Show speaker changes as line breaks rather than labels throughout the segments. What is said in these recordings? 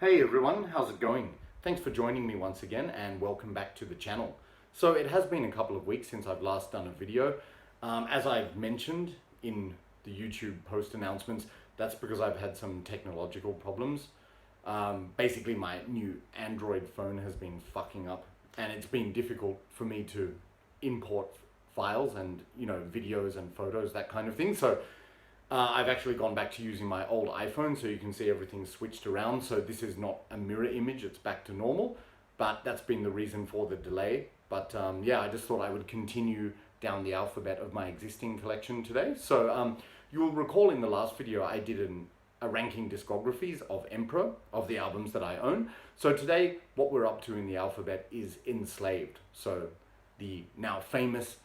Hey everyone, how's it going? Thanks for joining me once again and welcome back to the channel. So it has been a couple of weeks since I've last done a video. As I've mentioned in the YouTube post announcements, that's because I've had some technological problems. Basically my new Android phone has been fucking up and it's been difficult for me to import files and videos and photos, that kind of thing. So I've actually gone back to using my old iPhone, so you can see everything switched around. So this is not a mirror image, it's back to normal, but that's been the reason for the delay. But yeah, I just thought I would continue down the alphabet of my existing collection today. So you will recall in the last video I did a ranking discographies of Emperor, of the albums that I own. So today what we're up to in the alphabet is Enslaved. So the now famous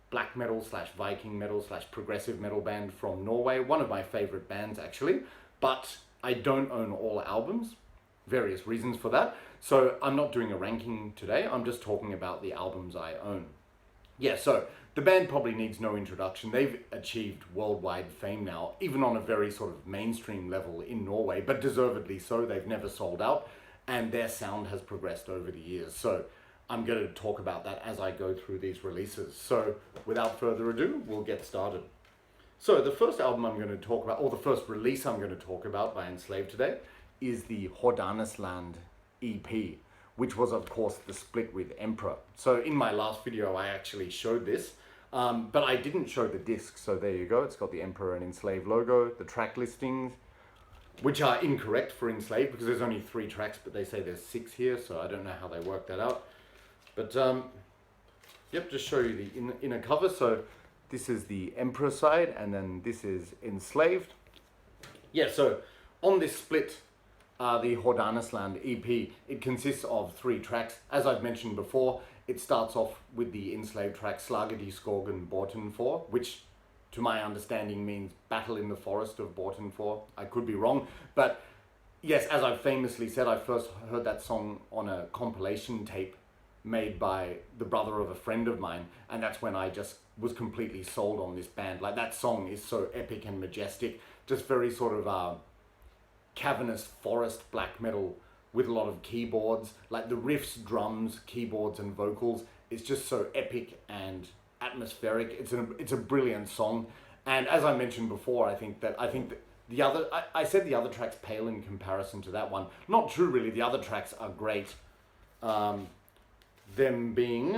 black metal slash viking metal slash progressive metal band from Norway, one of my favorite bands actually, but I don't own all albums, various reasons for that, so I'm not doing a ranking today, I'm just talking about the albums I own. Yeah, so the band probably needs no introduction. They've achieved worldwide fame now, even on a very sort of mainstream level in Norway, but deservedly so. They've never sold out and their sound has progressed over the years. So I'm going to talk about that as I go through these releases. So without further ado, we'll get started. So the first album I'm going to talk about, or the first release I'm going to talk about by Enslaved today, is the Hordanes Land EP, which was of course the split with Emperor. So in my last video I actually showed this, but I didn't show the disc. So there you go, it's got the Emperor and Enslaved logo, the track listings, which are incorrect for Enslaved because there's only 3 tracks, but they say there's 6 here, so I don't know how they worked that out. But yep, just show you the inner cover. So this is the Emperor side and then this is Enslaved. Yeah, so on this split, the Hordanes Land EP, it consists of 3 tracks. As I've mentioned before, it starts off with the Enslaved track Slagerdiscogen Borten for, which to my understanding means Battle in the Forest of Borten for. I could be wrong, but yes, as I've famously said, I first heard that song on a compilation tape made by the brother of a friend of mine, and that's when I just was completely sold on this band. Like, that song is so epic and majestic, just very sort of cavernous forest black metal with a lot of keyboards. Like the riffs, drums, keyboards and vocals, it's just so epic and atmospheric. It's a brilliant song, and as I mentioned before, I think that the other, I said the other tracks pale in comparison to that one. Not true really, the other tracks are great. Them being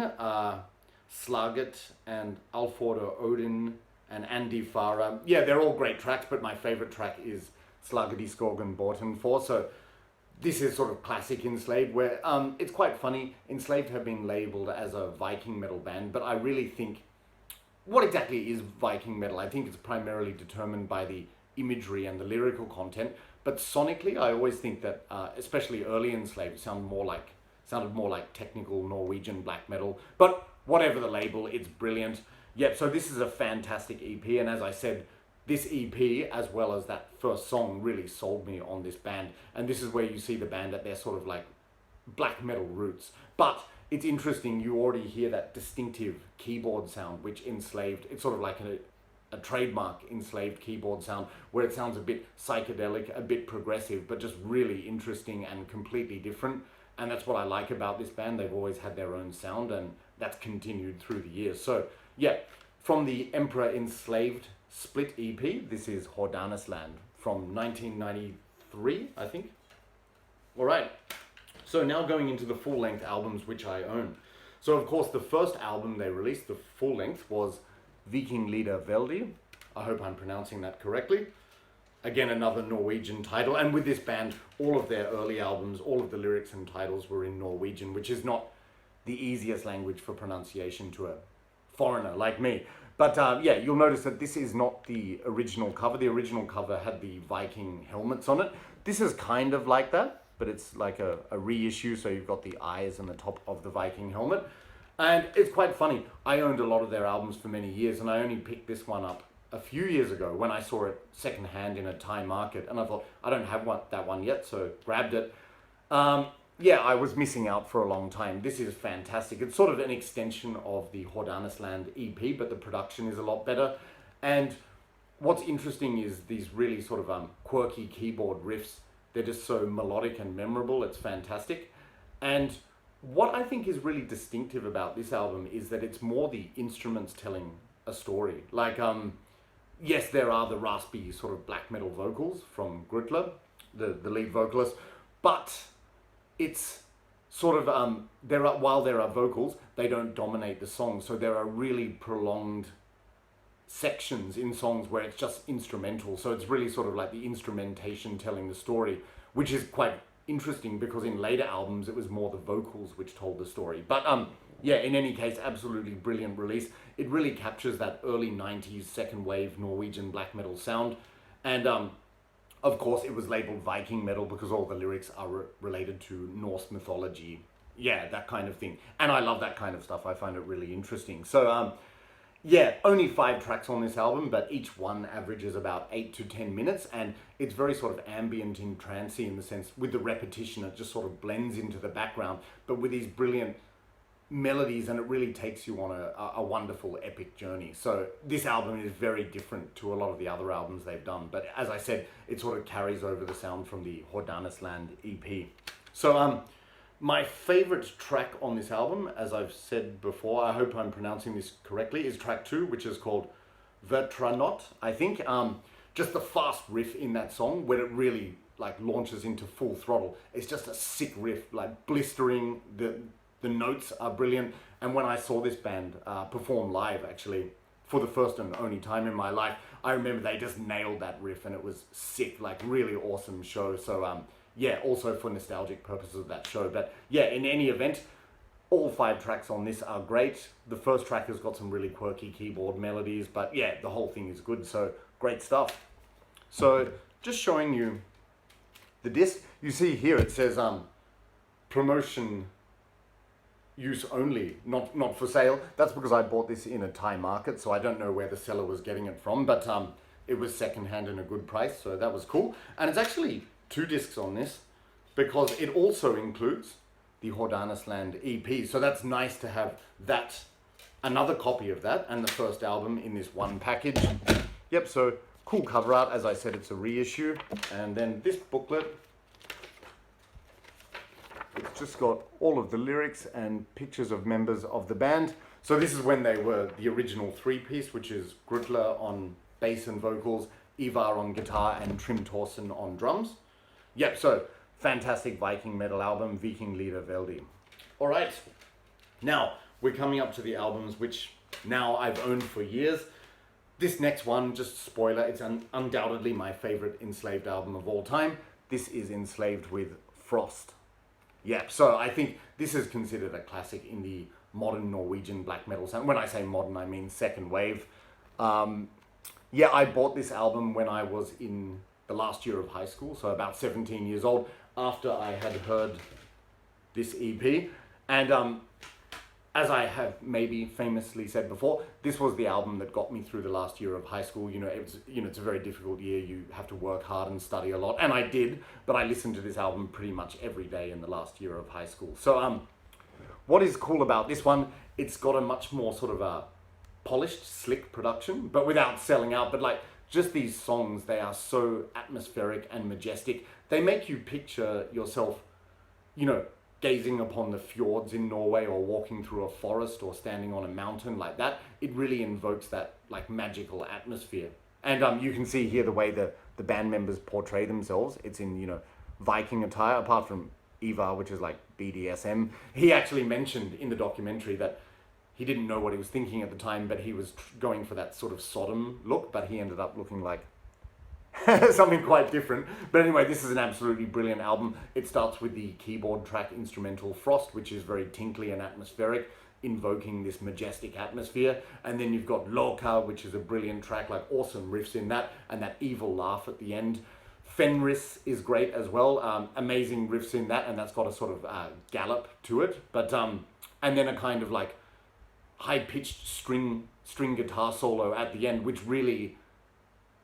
Slaget and Alforder Odin and Andy Farah. Yeah, they're all great tracks, but my favorite track is Slagerdiscogen Borten for. So this is sort of classic Enslaved, where it's quite funny. Enslaved have been labeled as a Viking metal band, but I really think, what exactly is Viking metal? I think it's primarily determined by the imagery and the lyrical content, but sonically I always think that especially early Enslaved sounded more like technical Norwegian black metal, but whatever the label, it's brilliant. Yep, so this is a fantastic EP, and as I said, this EP, as well as that first song, really sold me on this band, and this is where you see the band at their sort of like black metal roots. But it's interesting, you already hear that distinctive keyboard sound, which Enslaved, it's sort of like a trademark Enslaved keyboard sound, where it sounds a bit psychedelic, a bit progressive, but just really interesting and completely different. And that's what I like about this band. They've always had their own sound, and that's continued through the years. So yeah, from the Emperor Enslaved split EP, this is Hordanes Land from 1993, I think. All right, so now going into the full-length albums which I own. So of course the first album they released, the full length, was Viking Veldi. I hope I'm pronouncing that correctly. Again, another Norwegian title, and with this band, all of their early albums, all of the lyrics and titles were in Norwegian, which is not the easiest language for pronunciation to a foreigner like me. But yeah, you'll notice that this is not the original cover. The original cover had the Viking helmets on it. This is kind of like that, but it's like a reissue, so you've got the eyes and the top of the Viking helmet. And it's quite funny. I owned a lot of their albums for many years, and I only picked this one up a few years ago when I saw it secondhand in a Thai market, and I thought, I don't have that one yet, so grabbed it. Yeah, I was missing out for a long time. This is fantastic. It's sort of an extension of the Hordanes Land EP, but the production is a lot better. And what's interesting is these really sort of quirky keyboard riffs they're just so melodic and memorable. It's fantastic. And what I think is really distinctive about this album is that it's more the instruments telling a story. Like, yes, there are the raspy sort of black metal vocals from Grutler, the lead vocalist, but it's sort of, while there are vocals, they don't dominate the song. So there are really prolonged sections in songs where it's just instrumental. So it's really sort of like the instrumentation telling the story, which is quite interesting because in later albums it was more the vocals which told the story. But yeah, in any case, absolutely brilliant release. It really captures that early 90s second wave Norwegian black metal sound. And of course it was labeled Viking metal because all the lyrics are related to Norse mythology. Yeah, that kind of thing. And I love that kind of stuff. I find it really interesting. So yeah, only 5 tracks on this album, but each one averages about 8 to 10 minutes, and it's very sort of ambient and trancey in the sense, with the repetition, it just sort of blends into the background, but with these brilliant melodies, and it really takes you on a wonderful epic journey. So this album is very different to a lot of the other albums they've done, but as I said, it sort of carries over the sound from the Hordanes Land EP. So my favorite track on this album, as I've said before, I hope I'm pronouncing this correctly, is track 2, which is called Vertranot, I think. Just the fast riff in that song, where it really like launches into full throttle. It's just a sick riff, like blistering. The notes are brilliant. And when I saw this band perform live, actually, for the first and only time in my life, I remember they just nailed that riff, and it was sick, like really awesome show. So yeah, also for nostalgic purposes of that show. But yeah, in any event, all 5 tracks on this are great. The first track has got some really quirky keyboard melodies, but yeah, the whole thing is good. So great stuff. So just showing you the disc. You see here it says promotion use only, not for sale. That's because I bought this in a Thai market, so I don't know where the seller was getting it from, but it was secondhand and a good price, so that was cool. And it's actually 2 discs on this, because it also includes the Hordanes Land EP. So that's nice to have that, another copy of that, and the first album in this one package. Yep, so cool cover art. As I said, it's a reissue. And then this booklet, it's just got all of the lyrics and pictures of members of the band. So this is when they were the original 3-piece, which is Grutler on bass and vocals, Ivar on guitar, and Trim Thorsen on drums. Yep, so fantastic Viking metal album, Viking Lieder Veldi. All right, now we're coming up to the albums which now I've owned for years. This next one, just spoiler, it's undoubtedly my favorite Enslaved album of all time. This is Enslaved with Frost. Yep, so I think this is considered a classic in the modern Norwegian black metal sound. When I say modern, I mean second wave. Yeah, I bought this album when I was in the last year of high school, so about 17 years old, after I had heard this EP. And as I have maybe famously said before, this was the album that got me through the last year of high school. You know, it's a very difficult year. You have to work hard and study a lot, and I did, but I listened to this album pretty much every day in the last year of high school. So what is cool about this one, it's got a much more sort of a polished, slick production, but without selling out. But like, just these songs, they are so atmospheric and majestic. They make you picture yourself, you know, gazing upon the fjords in Norway, or walking through a forest, or standing on a mountain like that. It really invokes that like magical atmosphere. And you can see here the way the band members portray themselves. It's in, you know, Viking attire, apart from Ivar, which is like BDSM. He actually mentioned in the documentary that he didn't know what he was thinking at the time, but he was going for that sort of Sodom look, but he ended up looking like something quite different. But anyway, this is an absolutely brilliant album. It starts with the keyboard track instrumental Frost, which is very tinkly and atmospheric, invoking this majestic atmosphere. And then you've got Loka, which is a brilliant track, like awesome riffs in that, and that evil laugh at the end. Fenris is great as well, amazing riffs in that, and that's got a sort of gallop to it. But and then a kind of like high-pitched string guitar solo at the end, which really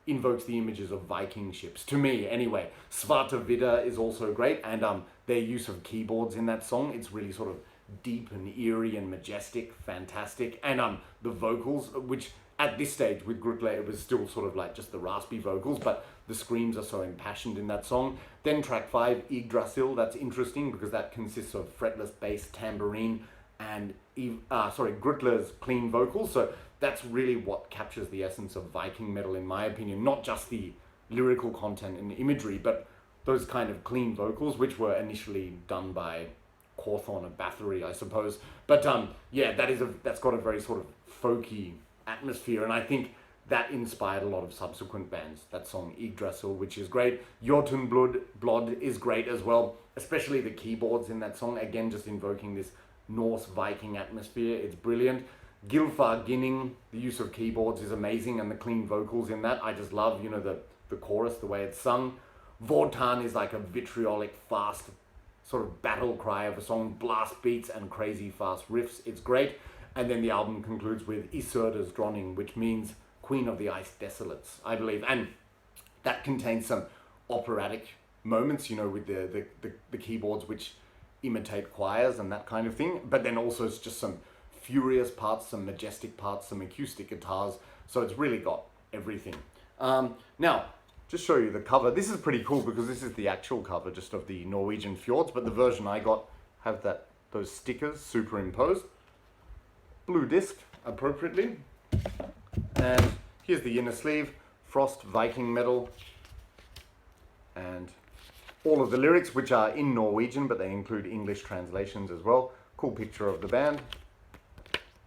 invokes the images of Viking ships, to me anyway. Svarta Vidda is also great, and their use of keyboards in that song, it's really sort of deep and eerie and majestic, fantastic. And the vocals, which at this stage with Grutle, it was still sort of like just the raspy vocals, but the screams are so impassioned in that song. Then track 5, Yggdrasil, that's interesting because that consists of fretless bass, tambourine, and Grutler's clean vocals. So that's really what captures the essence of Viking metal, in my opinion. Not just the lyrical content and imagery, but those kind of clean vocals, which were initially done by Cawthorne of Bathory, I suppose. But yeah, that's got a very sort of folky atmosphere, and I think that inspired a lot of subsequent bands. That song Yggdrasil, which is great. Blod is great as well, especially the keyboards in that song, again just invoking this Norse Viking atmosphere. It's brilliant. Gilfar Ginning, the use of keyboards is amazing, and the clean vocals in that I just love, you know, the chorus, the way it's sung. Vortan is like a vitriolic, fast sort of battle cry of a song, blast beats and crazy fast riffs. It's great. And then the album concludes with Isurda's Dronning, which means Queen of the Ice Desolates, I believe. And that contains some operatic moments, you know, with the keyboards which imitate choirs and that kind of thing. But then also it's just some furious parts, some majestic parts, some acoustic guitars. So it's really got everything. Now, just show you the cover. This is pretty cool because this is the actual cover just of the Norwegian fjords, but the version I got have those stickers superimposed. Blue disc, appropriately. And here's the inner sleeve, Frost Viking metal, and all of the lyrics, which are in Norwegian, but they include English translations as well. Cool picture of the band.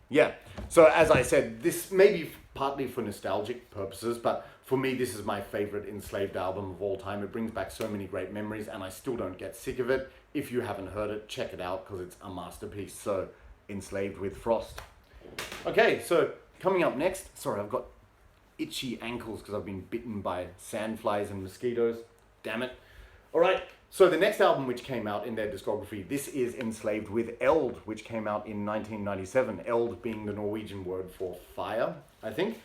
Yeah, so as I said, this may be partly for nostalgic purposes, but for me, this is my favorite Enslaved album of all time. It brings back so many great memories, and I still don't get sick of it. If you haven't heard it, check it out, because it's a masterpiece. So, Enslaved with Frost. Okay, so coming up next, sorry, I've got itchy ankles because I've been bitten by sandflies and mosquitoes. Damn it. All right, so the next album which came out in their discography, this is Enslaved with Eld, which came out in 1997. Eld being the Norwegian word for fire, I think.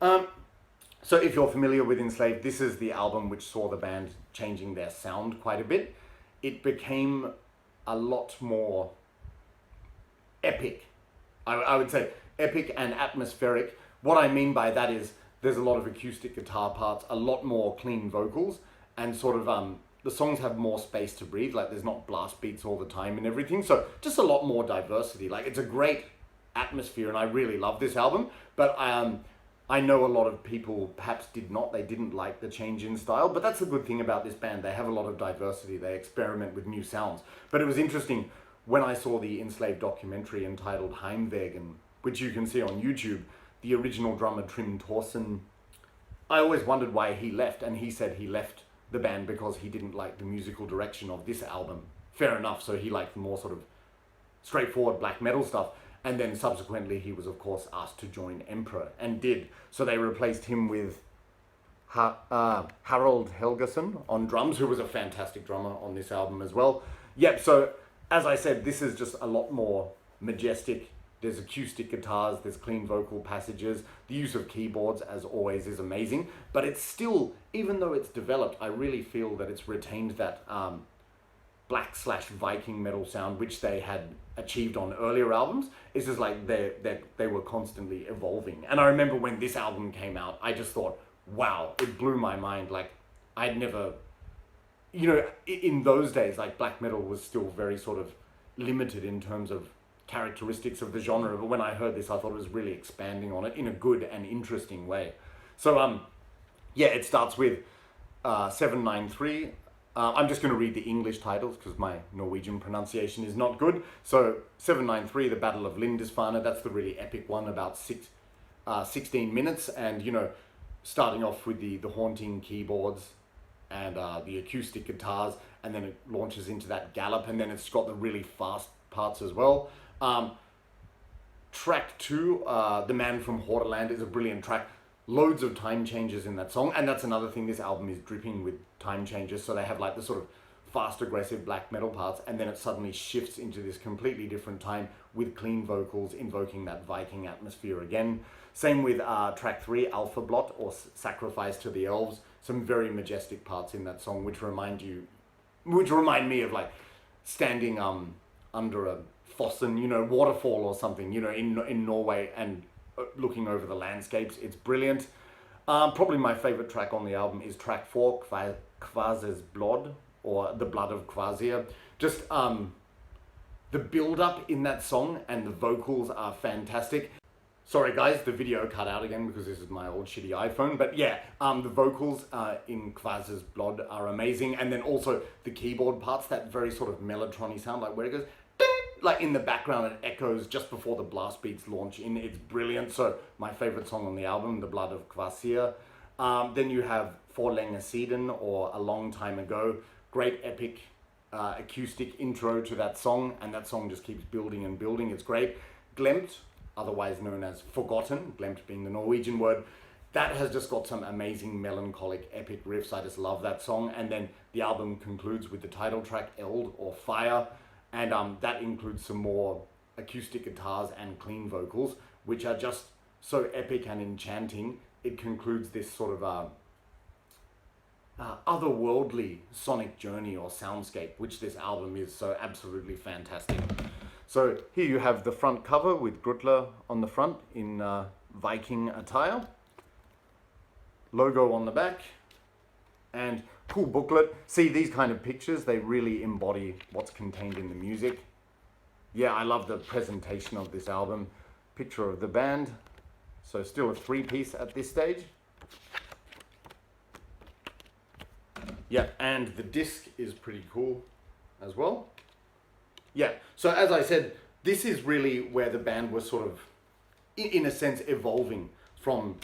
So if you're familiar with Enslaved, this is the album which saw the band changing their sound quite a bit. It became a lot more epic. I would say epic and atmospheric. What I mean by that is there's a lot of acoustic guitar parts, a lot more clean vocals, and sort of the songs have more space to breathe. Like there's not blast beats all the time and everything. So just a lot more diversity. Like it's a great atmosphere, and I really love this album. But I know a lot of people perhaps they didn't like the change in style, but that's the good thing about this band. They have a lot of diversity. They experiment with new sounds. But it was interesting when I saw the Enslaved documentary entitled Heimwegen, which you can see on YouTube. The original drummer Trim Thorsen, I always wondered why he left, and he said he left the band because he didn't like the musical direction of this album. Fair enough, so he liked the more sort of straightforward black metal stuff. And then subsequently he was of course asked to join Emperor, and did. So they replaced him with Harald Helgason on drums, who was a fantastic drummer on this album as well. Yep, so as I said, this is just a lot more majestic. There's acoustic guitars, there's clean vocal passages. The use of keyboards, as always, is amazing. But it's still, even though it's developed, I really feel that it's retained that black/Viking metal sound, which they had achieved on earlier albums. It's just like they were constantly evolving. And I remember when this album came out, I just thought, wow, it blew my mind. Like, I'd never, you know, in those days, like black metal was still very sort of limited in terms of characteristics of the genre, but when I heard this, I thought it was really expanding on it in a good and interesting way. So yeah, it starts with 793. I'm just going to read the English titles because my Norwegian pronunciation is not good. So 793, the Battle of Lindisfarne, that's the really epic one, about 16 minutes, and you know, starting off with the haunting keyboards and the acoustic guitars, and then it launches into that gallop, and then it's got the really fast parts as well. Track 2, The Man from Hordanes Land, is a brilliant track. Loads of time changes in that song, and that's another thing, this album is dripping with time changes. So they have like the sort of fast, aggressive black metal parts, and then it suddenly shifts into this completely different time with clean vocals invoking that Viking atmosphere again. Same with track 3, Alpha Blot, or Sacrifice to the Elves. Some very majestic parts in that song which remind me of like standing under a fossen, you know, waterfall or something, you know, in Norway, and looking over the landscapes. It's brilliant. Probably my favorite track on the album is track 4, Kvasir's Blood, or The Blood of Kvasir. Just the build-up in that song and the vocals are fantastic. Sorry guys, the video cut out again because this is my old shitty iPhone, but yeah, the vocals in Kvasir's Blood are amazing, and then also the keyboard parts, that very sort of Mellotron-y sound, like where it goes, ding, like in the background it echoes just before the blast beats launch in. It's brilliant. So my favorite song on the album, The Blood of Kvasir. Then you have For Länge Sedan, or A Long Time Ago. Great epic acoustic intro to that song, and that song just keeps building and building. It's great. Glemt, otherwise known as Forgotten, Glemt being the Norwegian word, that has just got some amazing melancholic epic riffs. I just love that song. And then the album concludes with the title track, Eld, or Fire, and that includes some more acoustic guitars and clean vocals, which are just so epic and enchanting. It concludes this sort of otherworldly sonic journey or soundscape, which this album is. So absolutely fantastic. So here you have the front cover with Grutle on the front in Viking attire, logo on the back, and cool booklet. See, these kind of pictures, they really embody what's contained in the music. Yeah, I love the presentation of this album. Picture of the band. So still a 3-piece at this stage. Yeah, and the disc is pretty cool as well. Yeah, so as I said, this is really where the band was sort of, in a sense, evolving from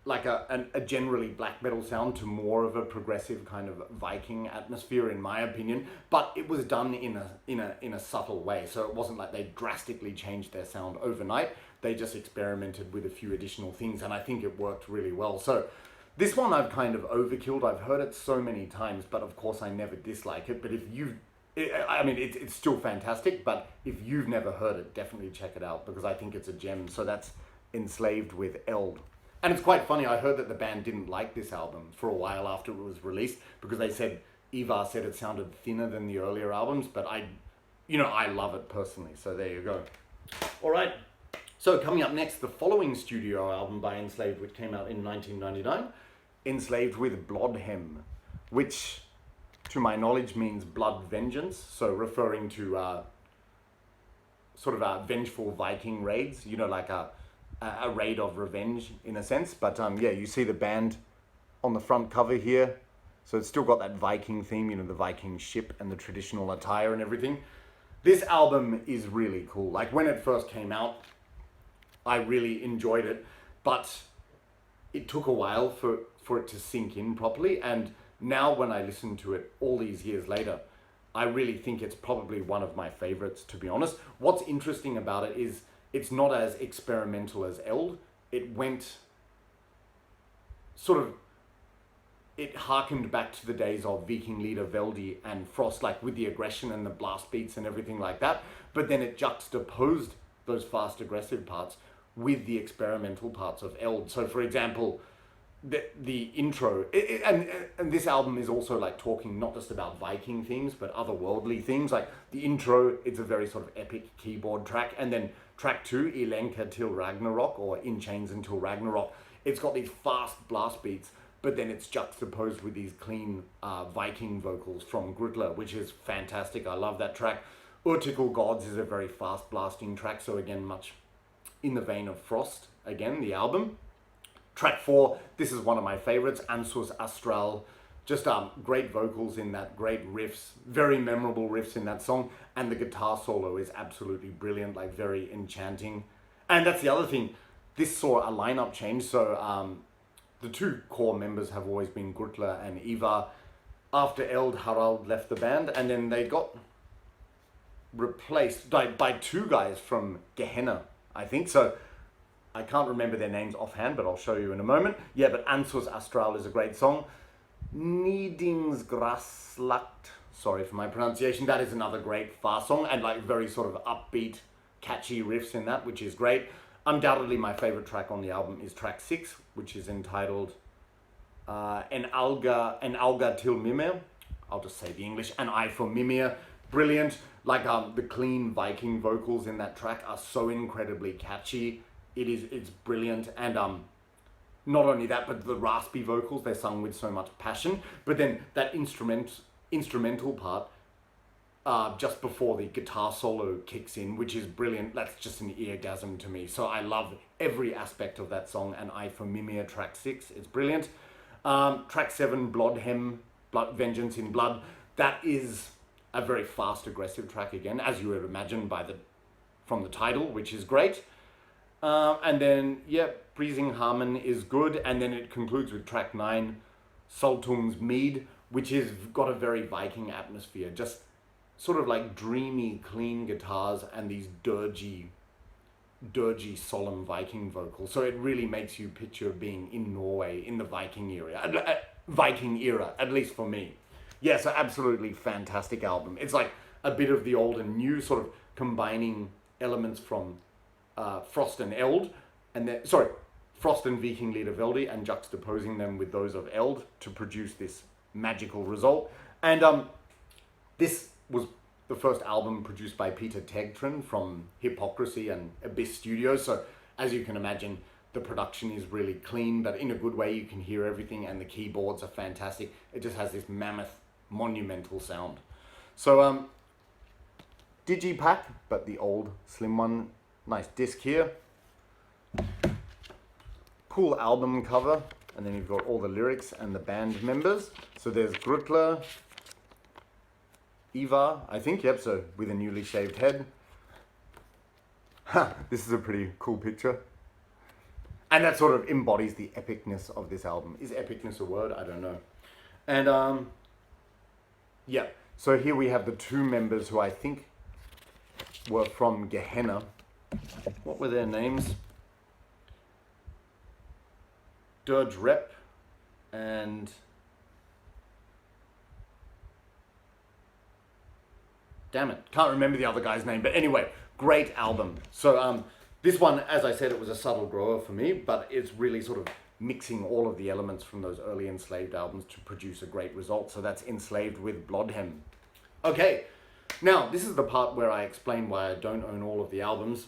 like a generally black metal sound to more of a progressive kind of Viking atmosphere, in my opinion. But it was done in a subtle way, so it wasn't like they drastically changed their sound overnight. They just experimented with a few additional things, and I think it worked really well. So this one I've kind of overkilled. I've heard it so many times, but of course I never dislike it. But if you've, I mean, it's still fantastic, but if you've never heard it, definitely check it out, because I think it's a gem. So that's Enslaved with Eld. And it's quite funny, I heard that the band didn't like this album for a while after it was released, because they said, Ivar said it sounded thinner than the earlier albums, but I love it personally, so there you go. All right, so coming up next, the following studio album by Enslaved, which came out in 1999, Enslaved with Blodhemn, which to my knowledge means blood vengeance, so referring to sort of vengeful Viking raids, you know, like a raid of revenge in a sense. But yeah, you see the band on the front cover here, so it's still got that Viking theme, you know, the Viking ship and the traditional attire and everything. This album is really cool. Like when it first came out, I really enjoyed it, but it took a while for it to sink in properly, and now when I listen to it all these years later, I really think it's probably one of my favorites, to be honest. What's interesting about it is it's not as experimental as Eld. It went sort of, it harkened back to the days of Viking leader Veldi and Frost, like with the aggression and the blast beats and everything like that. But then it juxtaposed those fast aggressive parts with the experimental parts of Eld. So for example, the intro, and this album is also like talking not just about Viking themes, but otherworldly themes. Like the intro, it's a very sort of epic keyboard track, and then track 2, Ilenka till Ragnarok, or In Chains Until Ragnarok, it's got these fast blast beats, but then it's juxtaposed with these clean Viking vocals from Grutle, which is fantastic. I love that track. Urtical Gods is a very fast blasting track, so again, much in the vein of Frost, again, the album. Track 4, this is one of my favorites, Ansus Astral. Just great vocals in that, great riffs, very memorable riffs in that song, and the guitar solo is absolutely brilliant, like very enchanting. And that's the other thing, this saw a lineup change, so the 2 core members have always been Grutle and Ivar. After Eld, Harald left the band, and then they got replaced by 2 guys from Gehenna, I think. So I can't remember their names offhand, but I'll show you in a moment. Yeah, but Ansus Astral is a great song. Nidingsgraslagt, sorry for my pronunciation, that is another great fast song, and like very sort of upbeat, catchy riffs in that, which is great. Undoubtedly my favorite track on the album is track 6, which is entitled En Alga till Mimir. I'll just say the English, An Eye for Mimir. Brilliant. Like the clean Viking vocals in that track are so incredibly catchy. it's brilliant. And not only that, but the raspy vocals, they're sung with so much passion. But then that instrumental part, just before the guitar solo kicks in, which is brilliant. That's just an eargasm to me. So I love every aspect of that song. And I for Mimir, track 6, it's brilliant. Track 7, Blodhemn, Vengeance in Blood. That is a very fast, aggressive track again, as you would imagine from the title, which is great. And then, yeah, Breezing Harmon is good. And then it concludes with track 9, Sultung's Mead, which has got a very Viking atmosphere. Just sort of like dreamy, clean guitars and these dirgy, solemn Viking vocals. So it really makes you picture being in Norway in the Viking era, at least for me. Yeah, so absolutely fantastic album. It's like a bit of the old and new, sort of combining elements from Frost and Eld, Frost and Viking Liedervelde, and juxtaposing them with those of Eld to produce this magical result. And this was the first album produced by Peter Tegtren from Hypocrisy and Abyss Studios. So as you can imagine, the production is really clean, but in a good way. You can hear everything, and the keyboards are fantastic. It just has this mammoth, monumental sound. So Digipack, but the old slim one. Nice disc here. Cool album cover. And then you've got all the lyrics and the band members. So there's Grutler, Eva, I think, yep, so with a newly shaved head. This is a pretty cool picture. And that sort of embodies the epicness of this album. Is epicness a word? I don't know. And yeah, so here we have the 2 members who I think were from Gehenna. What were their names? Dirge Rep and damn it, can't remember the other guy's name, but anyway, great album. So this one, as I said, it was a subtle grower for me, but it's really sort of mixing all of the elements from those early Enslaved albums to produce a great result. So that's Enslaved with Blodhemn. Okay, now this is the part where I explain why I don't own all of the albums.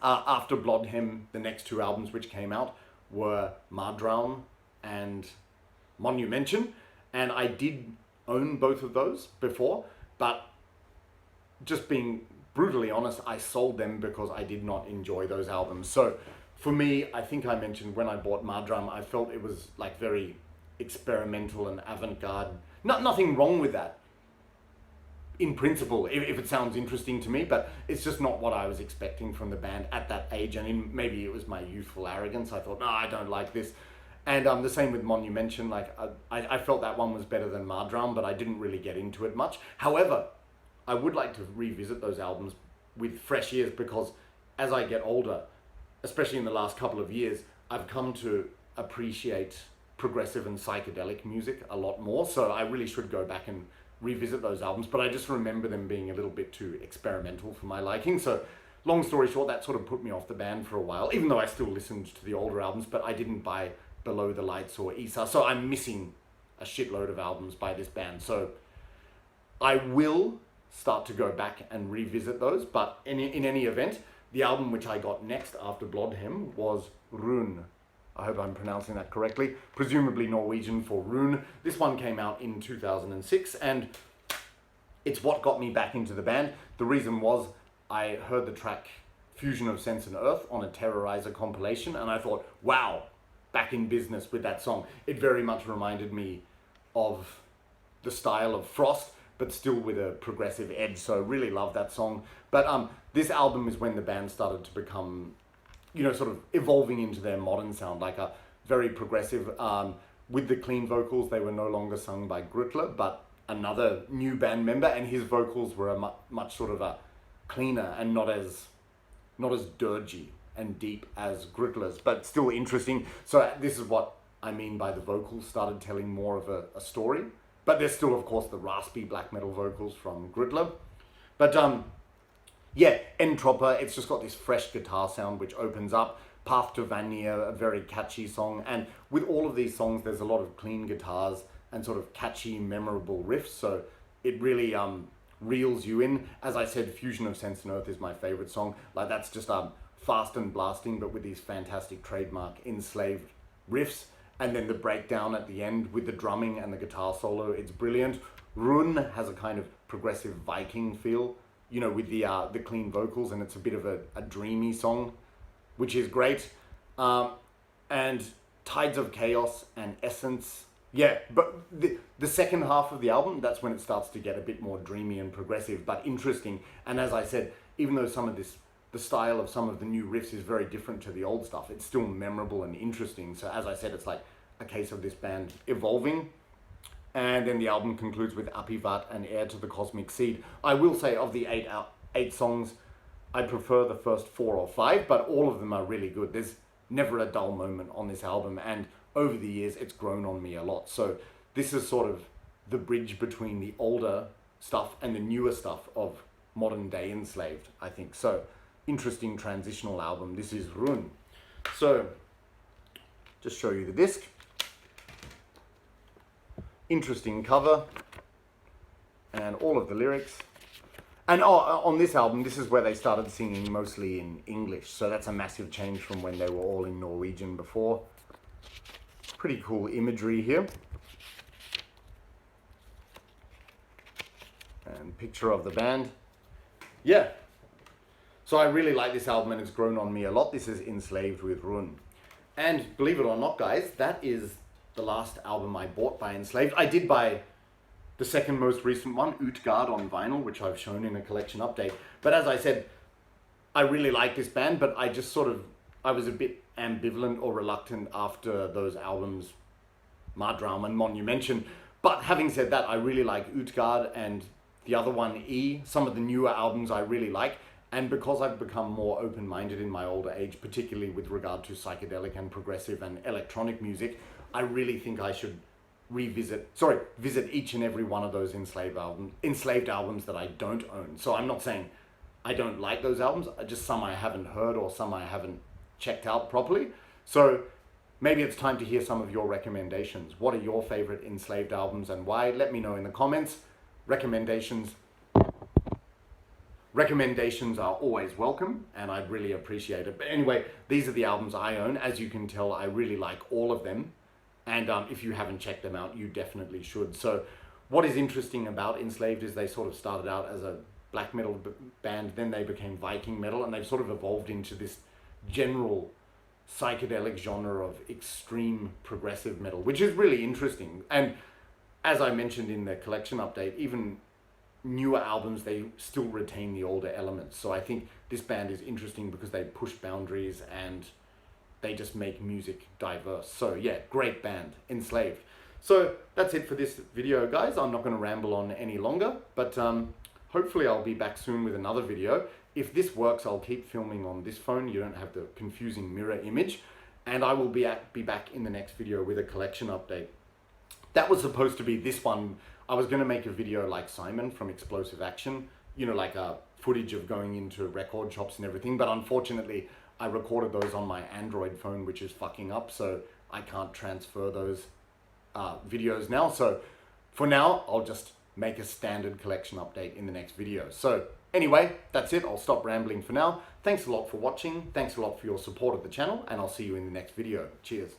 After Blodhemn, the next 2 albums which came out were Mardraun and Monumention, and I did own both of those before, but just being brutally honest, I sold them because I did not enjoy those albums. So for me, I think I mentioned when I bought Mardraun, I felt it was like very experimental and avant-garde. Nothing wrong with that in principle, if it sounds interesting to me, but it's just not what I was expecting from the band at that age. And maybe it was my youthful arrogance. I thought, no, I don't like this. And the same with Monumention. Like I felt that one was better than Mardraun, but I didn't really get into it much. However, I would like to revisit those albums with fresh ears, because as I get older, especially in the last couple of years, I've come to appreciate progressive and psychedelic music a lot more. So I really should go back and revisit those albums, but I just remember them being a little bit too experimental for my liking. So long story short, that sort of put me off the band for a while, even though I still listened to the older albums, but I didn't buy Below the Lights or Isa. So I'm missing a shitload of albums by this band. So I will start to go back and revisit those, but in any event, the album which I got next after Blodhemn was Ruun. I hope I'm pronouncing that correctly. Presumably Norwegian for Ruun. This one came out in 2006, and it's what got me back into the band. The reason was I heard the track Fusion of Sense and Earth on a Terrorizer compilation, and I thought, wow, back in business with that song. It very much reminded me of the style of Frost, but still with a progressive edge, so really love that song. But this album is when the band started to become, you know, sort of evolving into their modern sound, like a very progressive, with the clean vocals. They were no longer sung by Grutler, but another new band member, and his vocals were a much sort of a cleaner and not as dirgy and deep as Grutler's, but still interesting. So this is what I mean by the vocals started telling more of a story. But there's still, of course, the raspy black metal vocals from Grutler. But yeah, Entropper, it's just got this fresh guitar sound which opens up. Path to Vanir, a very catchy song. And with all of these songs, there's a lot of clean guitars and sort of catchy, memorable riffs. So it really reels you in. As I said, Fusion of Sense and Earth is my favorite song. Like, that's just fast and blasting, but with these fantastic trademark enslaved riffs. And then the breakdown at the end with the drumming and the guitar solo, it's brilliant. Ruun has a kind of progressive Viking feel, you know, with the clean vocals, and it's a bit of a dreamy song, which is great. And Tides of Chaos and Essence, yeah, but the second half of the album, that's when it starts to get a bit more dreamy and progressive, but interesting. And as I said, even though the style of some of the new riffs is very different to the old stuff, it's still memorable and interesting. So as I said, it's like a case of this band evolving. And then the album concludes with Apivat and Heir to the Cosmic Seed. I will say, of the eight songs, I prefer the first 4 or 5, but all of them are really good. There's never a dull moment on this album, and over the years it's grown on me a lot. So this is sort of the bridge between the older stuff and the newer stuff of modern day Enslaved, I think. So interesting transitional album. This is Ruun. So just show you the disc. Interesting cover and all of the lyrics. And on this album, this is where they started singing mostly in English. So that's a massive change from when they were all in Norwegian before. Pretty cool imagery here. And picture of the band. Yeah. So I really like this album and it's grown on me a lot. This is Enslaved with Ruun. And believe it or not, guys, that is the last album I bought by Enslaved. I did buy the second most recent one, Utgard, on vinyl, which I've shown in a collection update. But as I said, I really like this band, but I was a bit ambivalent or reluctant after those albums, Madram and Monumention. But having said that, I really like Utgard and the other one, E. Some of the newer albums I really like. And because I've become more open-minded in my older age, particularly with regard to psychedelic and progressive and electronic music, I really think I should visit each and every one of those enslaved albums that I don't own. So I'm not saying I don't like those albums, just some I haven't heard or some I haven't checked out properly. So maybe it's time to hear some of your recommendations. What are your favorite Enslaved albums and why? Let me know in the comments. Recommendations are always welcome and I'd really appreciate it. But anyway, these are the albums I own. As you can tell, I really like all of them. And if you haven't checked them out, you definitely should. So what is interesting about Enslaved is they sort of started out as a black metal band, then they became Viking metal, and they've sort of evolved into this general psychedelic genre of extreme progressive metal, which is really interesting. And as I mentioned in the collection update, even newer albums, they still retain the older elements. So I think this band is interesting because they push boundaries and they just make music diverse. So yeah, great band, Enslaved. So that's it for this video, guys. I'm not going to ramble on any longer, but hopefully I'll be back soon with another video. If this works, I'll keep filming on this phone. You don't have the confusing mirror image. And I will be back in the next video with a collection update. That was supposed to be this one. I was going to make a video like Simon from Explosive Action, you know, like footage of going into record shops and everything. But unfortunately, I recorded those on my Android phone, which is fucking up, so I can't transfer those videos now. So for now, I'll just make a standard collection update in the next video. So anyway, that's it. I'll stop rambling for now. Thanks a lot for watching. Thanks a lot for your support of the channel, and I'll see you in the next video. Cheers.